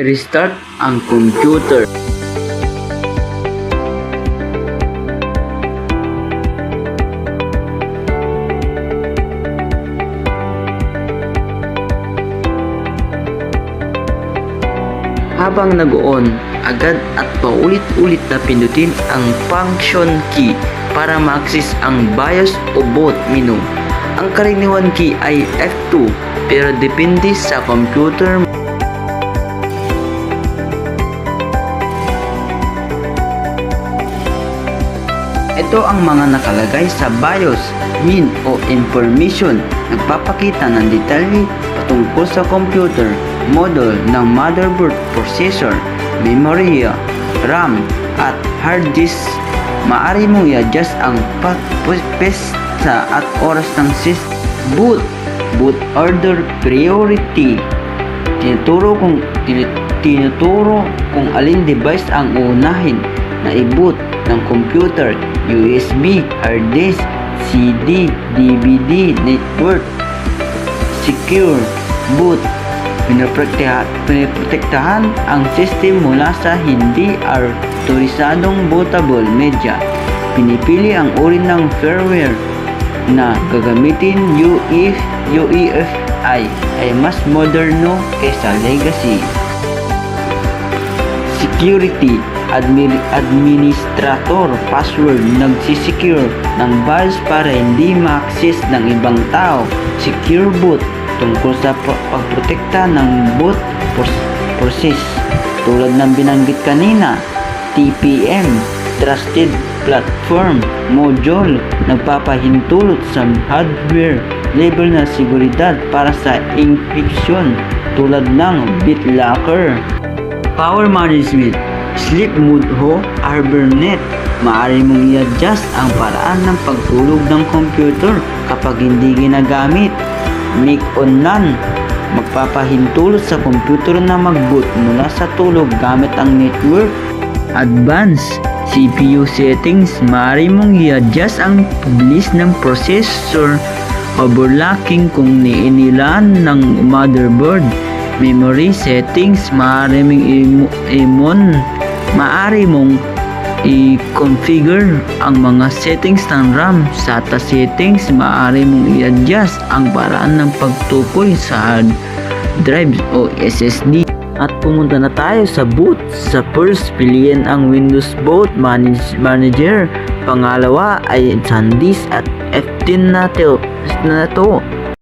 Restart ang computer. Habang nag-on, agad at paulit-ulit na pindutin ang function key para ma-access ang BIOS o boot menu. Ang karaniwan key ay F2 pero depende sa computer. Ito ang mga nakalagay sa BIOS, MIN o information, nagpapakita ng detalye patungkol sa computer, model ng motherboard, processor, memory, RAM, at hard disk. Maaari mong i-adjust ang pesta at oras ng system. Boot order priority. Tinuturo kung alin device ang uunahin na i-boot ng computer: USB, hard disk, CD, DVD, network. Secure boot. Pinoprotektahan ang system mula sa hindi autorisadong bootable media. Pinipili ang uri ng firmware na gagamitin. UEFI ay mas moderno kaysa legacy. Security. Administrator password, nagsisecure ng BIOS para hindi ma-access ng ibang tao. Secure boot, tungkol sa pagprotekta ng boot process tulad ng binanggit kanina. TPM, Trusted Platform Module, nagpapahintulot sa hardware level na seguridad para sa encryption tulad ng BitLocker. Power Management, Sleep Mode o Hibernate, maaari mong i-adjust ang paraan ng pagtulog ng computer kapag hindi ginagamit. Make on none, magpapahintulot sa computer na mag-boot mula sa tulog gamit ang network. Advanced CPU settings, maaari mong i-adjust ang bilis ng processor. Overclocking kung niinilan ng motherboard. Memory settings, maaari mong i-configure ang mga settings ng RAM. SATA settings, maaari mong i-adjust ang paraan ng pagtukoy sa hard drive o SSD. At pumunta na tayo sa boot. Sa first, piliin ang Windows Boot Manager. Pangalawa ay SanDisk at F10 na to.